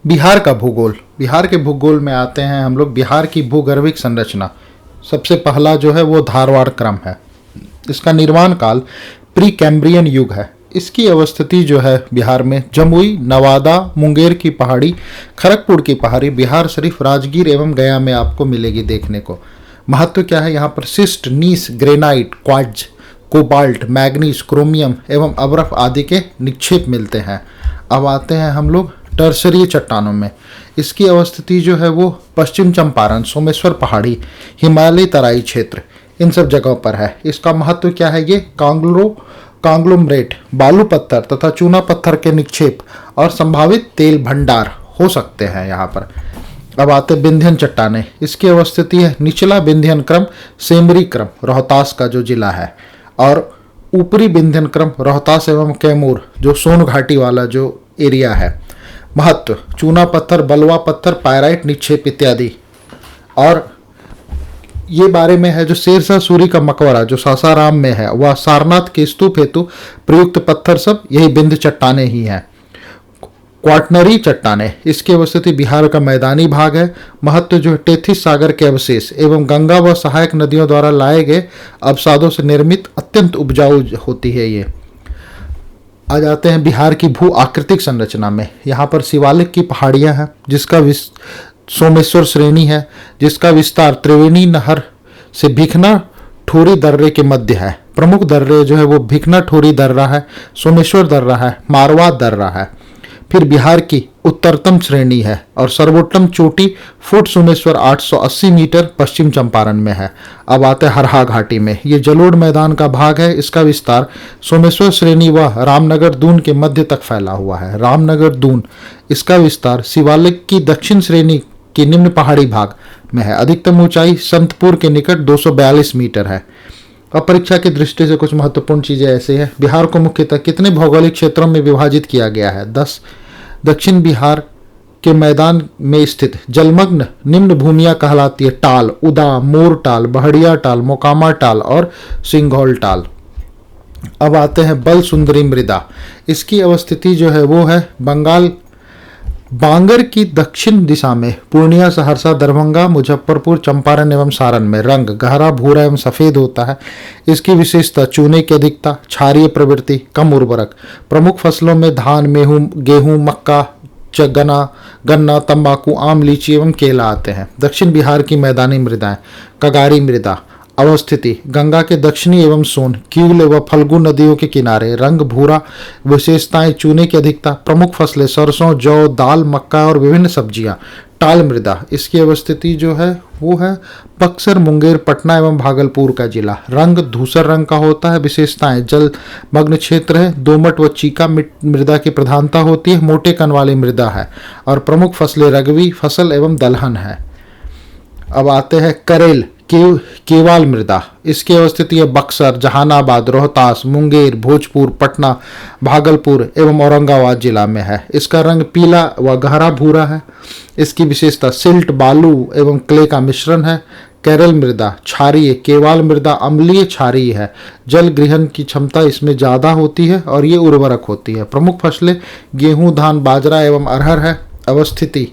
बिहार का भूगोल। बिहार के भूगोल में आते हैं हम लोग बिहार की भूगर्भिक संरचना। सबसे पहला जो है वो धारवाड़ क्रम है। इसका निर्माण काल प्री कैम्ब्रियन युग है। इसकी अवस्थिति जो है बिहार में जमुई, नवादा, मुंगेर की पहाड़ी, खड़गपुर की पहाड़ी, बिहार शरीफ, राजगीर एवं गया में आपको मिलेगी देखने को। महत्व क्या है, यहाँ पर schist, gneiss, granite, quartz, cobalt, manganese, chromium एवं अबरफ आदि के निक्षेप मिलते हैं। अब आते हैं हम लोग टर्सरी चट्टानों में। इसकी अवस्थिति जो है वो पश्चिम चंपारण, सोमेश्वर पहाड़ी, हिमालय तराई क्षेत्र, इन सब जगहों पर है। इसका महत्व क्या है, ये कांग्लोमरेट, बालू पत्थर तथा चूना पत्थर के निक्षेप और संभावित तेल भंडार हो सकते हैं यहाँ पर। अब आते विंध्यन चट्टानें। इसकी अवस्थिति है निचला विंध्यन क्रम, सेमरी क्रम, रोहतास का जो जिला है, और ऊपरी विंध्यन क्रम रोहतास एवं कैमूर जो सोन घाटी वाला जो एरिया है। महत्व, चूना पत्थर, बलवा पत्थर, पायराइट निक्षेप इत्यादि। और ये बारे में है जो शेरशाह सूरी का मकबरा जो सासाराम में है, वह सारनाथ के स्तूप हेतु प्रयुक्त पत्थर सब यही विंध्य चट्टाने ही हैं। क्वाटनरी चट्टाने, इसकी अवस्थिति बिहार का मैदानी भाग है। महत्व जो है टेथिस सागर के अवशेष एवं गंगा व सहायक नदियों द्वारा लाए गए अवसादों से निर्मित अत्यंत उपजाऊ होती है ये। आ जाते हैं बिहार की भू आकृतिक संरचना में। यहाँ पर शिवालिक की पहाड़ियाँ हैं, जिसका सोमेश्वर श्रेणी है, जिसका विस्तार त्रिवेणी नहर से भिखना ठोरी दर्रे के मध्य है। प्रमुख दर्रे जो है वो भिखना ठोरी दर्रा है, सोमेश्वर दर्रा है, मारवा दर्रा है। फिर बिहार की उत्तरतम श्रेणी है और सर्वोत्तम चोटी फुट सोमेश्वर 880 मीटर पश्चिम चंपारण में है। अब आते हैं हरहा घाटी में। ये जलोढ़ मैदान का भाग है। इसका विस्तार सोमेश्वर श्रेणी व रामनगर दून के मध्य तक फैला हुआ है। रामनगर दून, इसका विस्तार शिवालिक की दक्षिण श्रेणी की निम्न पहाड़ी भाग में है। अधिकतम ऊंचाई संतपुर के निकट 242 मीटर है। अब परीक्षा की दृष्टि से कुछ महत्वपूर्ण चीजें ऐसे हैं। बिहार को मुख्यतः कितने भौगोलिक क्षेत्रों में विभाजित किया गया है? 10। दक्षिण बिहार के मैदान में स्थित जलमग्न निम्न भूमियां कहलाती है टाल, उदा, मोर टाल, बहड़िया टाल, मोकामा टाल और सिंघौल टाल। अब आते हैं बल सुंदरी मृदा। इसकी अवस्थिति जो है वो है बंगाल बांगर की दक्षिण दिशा में पूर्णिया, सहरसा, दरभंगा, मुजफ्फरपुर, चंपारण एवं सारण में। रंग गहरा भूरा एवं सफेद होता है। इसकी विशेषता चूने की अधिकता, क्षारीय प्रवृत्ति, कम उर्वरक। प्रमुख फसलों में धान, गेहूं, मक्का, गन्ना, तंबाकू, आम, लीची एवं केला आते हैं। दक्षिण बिहार की मैदानी मृदाएं। कगारी मृदा। अवस्थिति गंगा के दक्षिणी एवं सोन, क्यूल व फल्गु नदियों के किनारे। रंग भूरा। विशेषताएं चूने की अधिकता। प्रमुख फसलें सरसों, जौ, दाल, मक्का और विभिन्न सब्जियां। टाल मृदा। इसकी अवस्थिति जो है वो है बक्सर, मुंगेर, पटना एवं भागलपुर का जिला। रंग धूसर रंग का होता है। विशेषताएं जलमग्न क्षेत्र है। दोमट व चीका मृदा की प्रधानता होती है। मोटे कण वाली मृदा है और प्रमुख फसलें रगवी फसल एवं दलहन है। अब आते हैं करेल केवाल मृदा। इसकी अवस्थिति है बक्सर, जहानाबाद, रोहतास, मुंगेर, भोजपुर, पटना, भागलपुर एवं औरंगाबाद जिला में है। इसका रंग पीला व गहरा भूरा है। इसकी विशेषता सिल्ट, बालू एवं क्ले का मिश्रण है। केरल मृदा क्षारीय। केवाल मृदा अम्लीय क्षारीय है। जल ग्रहण की क्षमता इसमें ज़्यादा होती है और ये उर्वरक होती है। प्रमुख फसलें गेहूं, धान, बाजरा एवं अरहर है। अवस्थिति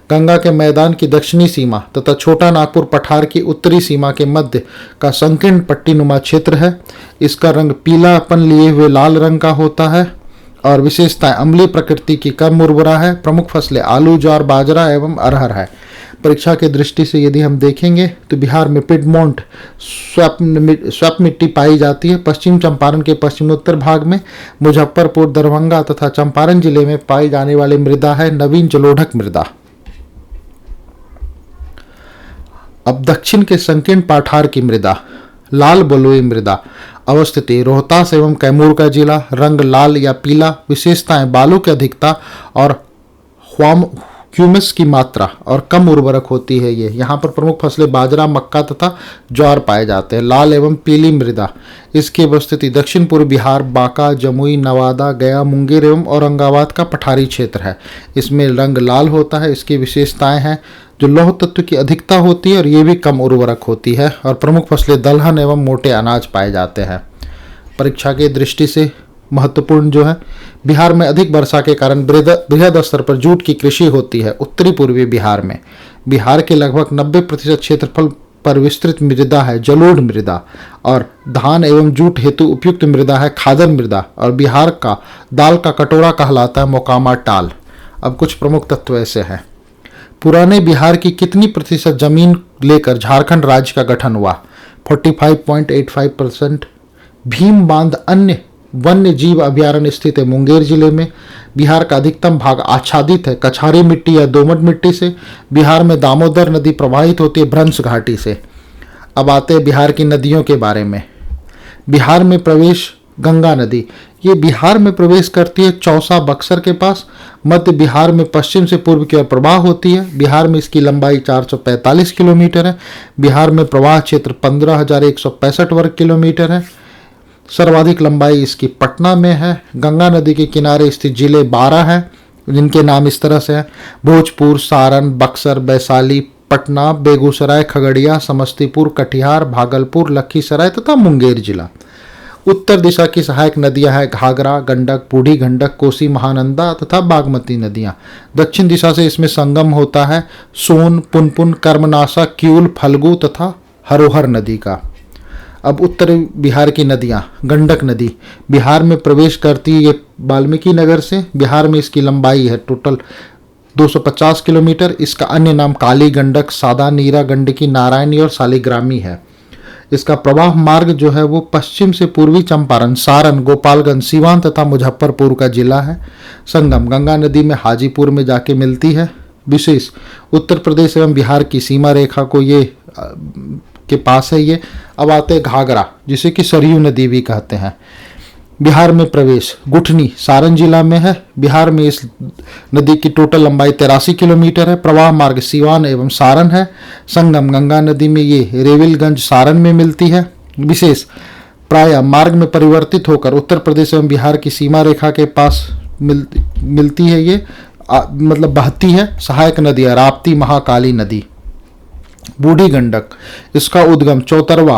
गंगा के मैदान की दक्षिणी सीमा तथा छोटा नागपुर पठार की उत्तरी सीमा के मध्य का संकीर्ण पट्टीनुमा क्षेत्र है। इसका रंग पीलापन लिए हुए लाल रंग का होता है और विशेषताएं अम्लीय प्रकृति की, कम उर्वरा है। प्रमुख फसलें आलू, ज्वार, बाजरा एवं अरहर है। परीक्षा की दृष्टि से यदि हम देखेंगे तो बिहार में पिडमोंट स्वैप मिट्टी पाई जाती है। पश्चिम चंपारण के पश्चिमोत्तर भाग में मुजफ्फरपुर, दरभंगा तथा चंपारण जिले में पाई जाने वाली मृदा है नवीन जलोढ़क मृदा। अब दक्षिण के संकीर्ण पाठार की मृदा। लाल बलुई मृदा। अवस्थिति रोहतास एवं कैमूर का जिला। रंग लाल या पीला। विशेषताएं बालू की अधिकता और ह्यूमस की मात्रा और कम उर्वरक होती है। ये यहाँ पर प्रमुख फसलें बाजरा, मक्का तथा ज्वार पाए जाते हैं। लाल एवं पीली मृदा। इसकी अवस्थिति दक्षिण पूर्व बिहार, बांका, जमुई, नवादा, गया, मुंगेर एवं औरंगाबाद का पठारी क्षेत्र है। इसमें रंग लाल होता है। इसकी विशेषताएं हैं जो लौह तत्व की अधिकता होती है और ये भी कम उर्वरक होती है और प्रमुख फसलें दलहन एवं मोटे अनाज पाए जाते हैं। परीक्षा की दृष्टि से महत्वपूर्ण जो है। बिहार में अधिक वर्षा के कारण बृहद स्तर पर जूट की कृषि होती है। उत्तरी पूर्वी बिहार में बिहार के लगभग 90% क्षेत्रफल पर विस्तृत मृदा है जलोढ़ मृदा, और धान एवं जूट हेतु उपयुक्त मृदा है खादर मृदा, और बिहार का दाल का कटोरा कहलाता है मोकामा टाल। अब कुछ प्रमुख तत्व ऐसे हैं। पुराने बिहार की कितनी प्रतिशत जमीन लेकर झारखंड राज्य का गठन हुआ? 45.85%। भीम बांध अन्य वन्य जीव अभ्यारण्य स्थित है मुंगेर जिले में। बिहार का अधिकतम भाग आच्छादित है कछारी मिट्टी या दोमट मिट्टी से। बिहार में दामोदर नदी प्रवाहित होती है भ्रंश घाटी से। अब आते हैं बिहार की नदियों के बारे में। बिहार में प्रवेश गंगा नदी, ये बिहार में प्रवेश करती है चौसा बक्सर के पास। मध्य बिहार में पश्चिम से पूर्व की ओर प्रवाह होती है। बिहार में इसकी लंबाई 445 किलोमीटर है। बिहार में प्रवाह क्षेत्र 15,165 वर्ग किलोमीटर है। सर्वाधिक लंबाई इसकी पटना में है। गंगा नदी के किनारे स्थित जिले 12 हैं, जिनके नाम इस तरह से हैं: भोजपुर, सारण, बक्सर, वैशाली, पटना, बेगूसराय, खगड़िया, समस्तीपुर, कटिहार, भागलपुर, लखीसराय तथा मुंगेर जिला। उत्तर दिशा की सहायक नदियां हैं घाघरा, गंडक, बूढ़ी गंडक, कोसी, महानंदा तथा बागमती नदियां। दक्षिण दिशा से इसमें संगम होता है सोन, पुनपुन, कर्मनाशा, क्यूल, फल्गु तथा हरोहर नदी का। अब उत्तर बिहार की नदियां। गंडक नदी बिहार में प्रवेश करती है ये वाल्मीकि नगर से। बिहार में इसकी लंबाई है टोटल 250 किलोमीटर। इसका अन्य नाम काली गंडक, सादा नीरा, गंडकी, नारायणी और शालिग्रामी है। इसका प्रवाह मार्ग जो है वो पश्चिम से पूर्वी चंपारण, सारण, गोपालगंज, सीवान तथा मुजफ्फरपुर का जिला है। संगम गंगा नदी में हाजीपुर में जाके मिलती है। विशेष उत्तर प्रदेश एवं बिहार की सीमा रेखा को ये के पास है ये। अब आते हैं घाघरा, जिसे कि सरयू नदी भी कहते हैं। बिहार में प्रवेश गुठनी सारण जिला में है। बिहार में इस नदी की टोटल लंबाई 83 किलोमीटर है। प्रवाह मार्ग सीवान एवं सारण है। संगम गंगा नदी में ये रेविलगंज सारण में मिलती है। विशेष प्राय मार्ग में परिवर्तित होकर उत्तर प्रदेश एवं बिहार की सीमा रेखा के पास मिलती है ये, मतलब बहती है। सहायक नदियाँ राप्ती, महाकाली नदी। बूढ़ी गंडक, इसका उद्गम चौतरवा,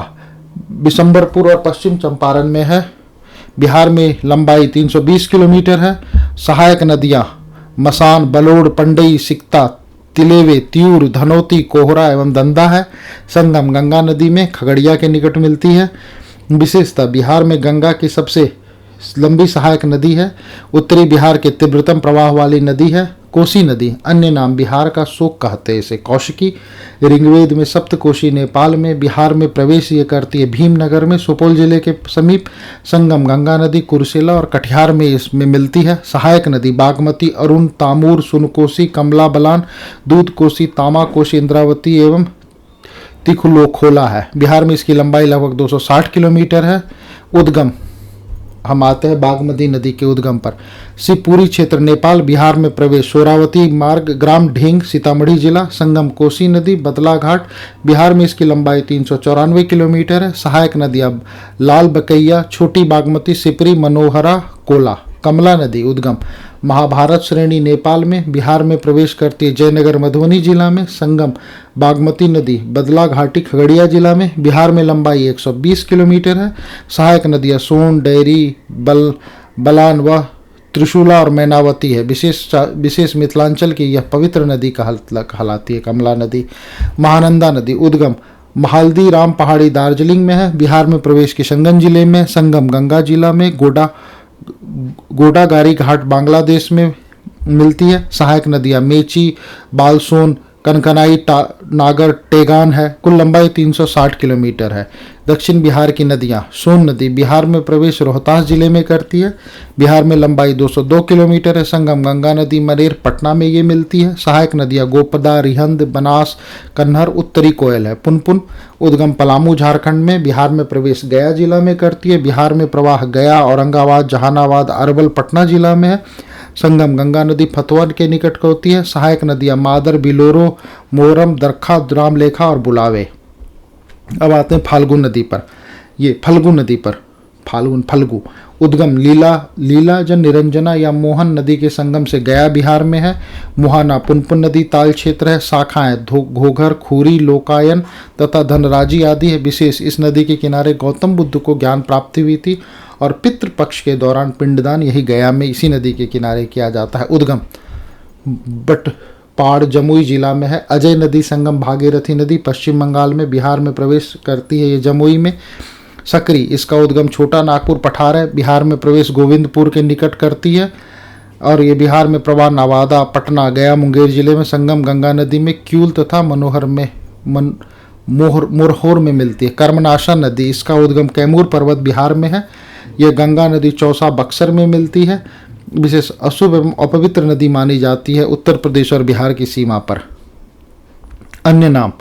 बिशंबरपुर और पश्चिम चंपारण में है। बिहार में लंबाई 320 किलोमीटर है। सहायक नदियां मसान, बलोड़, पंडई, सिकता, तिलेवे, त्यूर, धनौती, कोहरा एवं दंदा है। संगम गंगा नदी में खगड़िया के निकट मिलती है। विशेषता बिहार में गंगा की सबसे लंबी सहायक नदी है। उत्तरी बिहार के तीव्रतम प्रवाह वाली नदी है कोसी नदी। अन्य नाम बिहार का शोक कहते हैं इसे कौशिकी। ऋग्वेद में सप्तकोशी। नेपाल में बिहार में प्रवेश ये करती है भीमनगर में, सुपौल जिले के समीप। संगम गंगा नदी कुर्सेला और कटिहार में इसमें मिलती है। सहायक नदी बागमती, अरुण, तामूर, सुनकोशी, कमला बलान, दूध कोसी, तामा कोशी, इंद्रावती एवं तिखुलोखोला है। बिहार में इसकी लंबाई लगभग 260 किलोमीटर है। उद्गम हम आते हैं बागमती नदी के उद्गम पर। शिवपुरी क्षेत्र नेपाल। बिहार में प्रवेश सोरावती मार्ग, ग्राम ढेंग, सीतामढ़ी जिला। संगम कोसी नदी, बदला घाट। बिहार में इसकी लंबाई 394 किलोमीटर है। सहायक नदियाँ लाल बकैया, छोटी बागमती, सिपरी, मनोहरा, कोला। कमला नदी उद्गम महाभारत श्रेणी नेपाल में। बिहार में प्रवेश करती है जयनगर मधुबनी जिला में। संगम बागमती नदी बदला घाटी खगड़िया जिला में। बिहार में लंबाई 120 किलोमीटर है। सहायक नदियाँ सोन, डेयरी, बलान व त्रिशूला और मैनावती है। विशेष मिथिलांचल की यह पवित्र नदी कहलाती है कमला नदी। महानंदा नदी उद्गम महाल्दी राम पहाड़ी दार्जिलिंग में है। बिहार में प्रवेश किशनगंज जिले में। संगम गंगा जिला में। गोडागारी घाट बांग्लादेश में मिलती है। सहायक नदियाँ मेची, बालसोन, कनकनाई, नागर, टेगान है। कुल लंबाई 360 किलोमीटर है। दक्षिण बिहार की नदियाँ सोन नदी बिहार में प्रवेश रोहतास जिले में करती है। बिहार में लंबाई 202 किलोमीटर है। संगम गंगा नदी मनेर, पटना में ये मिलती है। सहायक नदियाँ गोपदा, रिहंद, बनास, कन्हर, उत्तरी कोयल है। पुनपुन उद्गम पलामू झारखंड में। बिहार में प्रवेश गया जिला में करती है। बिहार में प्रवाह गया, औरंगाबाद, जहानाबाद, अरवल, पटना जिला में है। संगम गंगा नदी फतवा के निकट होती है। सहायक नदियाँ मादर, बिलोरो, मोरम, दरखा, द्रामलेखा और बुलावे। अब आते हैं फाल्गु नदी पर। ये फल्गु नदी पर फल्गु उद्गम लीलाजन, निरंजना या मोहन नदी के संगम से गया बिहार में है। मुहाना पुनपुन नदी ताल क्षेत्र है। शाखाएं घोघर, खूरी, लोकायन तथा धनराजी आदि है। विशेष इस नदी के किनारे गौतम बुद्ध को ज्ञान प्राप्ति हुई थी और पितृपक्ष के दौरान पिंडदान यही गया में इसी नदी के किनारे किया जाता है। उद्गम बटपाड़ जमुई जिला में है। अजय नदी संगम भागीरथी नदी पश्चिम बंगाल में बिहार में प्रवेश करती है, ये जमुई में। सकरी, इसका उद्गम छोटा नागपुर पठार है, बिहार में प्रवेश गोविंदपुर के निकट करती है और ये बिहार में प्रवाह नवादा, पटना, गया, मुंगेर जिले में। संगम गंगा नदी में क्यूल तथा मोरहोर में मिलती है। कर्मनाशा नदी, इसका उद्गम कैमूर पर्वत बिहार में है। यह गंगा नदी चौसा बक्सर में मिलती है। विशेष अशुभ एवं अपवित्र नदी मानी जाती है उत्तर प्रदेश और बिहार की सीमा पर। अन्य नाम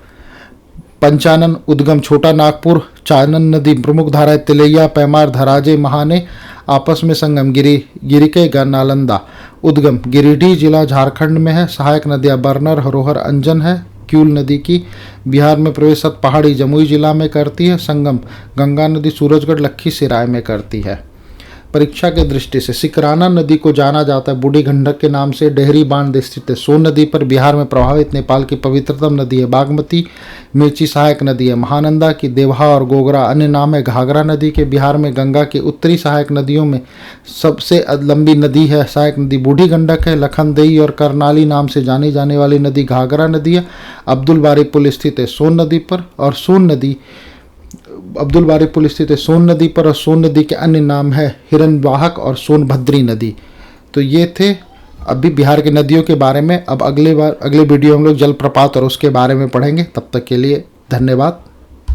पंचानन, उद्गम छोटा नागपुर। चानन नदी प्रमुख धाराएं तिलैया, पैमार, धराजे, महाने। आपस में संगम गिरिके, नालंदा। उद्गम गिरिडीह जिला झारखंड में है। सहायक नदियां बरनर, हरोहर, अंजन है। क्यूल नदी की बिहार में प्रवेश पहाड़ी जमुई जिला में करती है। संगम गंगा नदी सूरजगढ़, लखीसराय में करती है। परीक्षा के दृष्टि से सिकराना नदी को जाना जाता है बूढ़ी गंडक के नाम से। डेहरी बांध स्थित है सोन नदी पर, बिहार में प्रभावित नेपाल की पवित्रतम नदी है बागमती। मिर्ची सहायक नदी है महानंदा की। देवहा और गोगरा अन्य नाम है। घाघरा नदी के बिहार में गंगा की उत्तरी सहायक नदियों में सबसे लंबी नदी है सहायक नदी बूढ़ी गंडक है। लखनदेई और करनाली नाम से जानी जाने वाली नदी घाघरा नदी है। अब्दुल बारी पुल स्थित है सोन नदी पर और सोन नदी स्थित है सोन नदी पर और सोन नदी के अन्य नाम है हिरण्यवाहक और सोनभद्री नदी। तो ये थे अभी बिहार की नदियों के बारे में। अब अगले वीडियो हम लोग जलप्रपात और उसके बारे में पढ़ेंगे। तब तक के लिए धन्यवाद।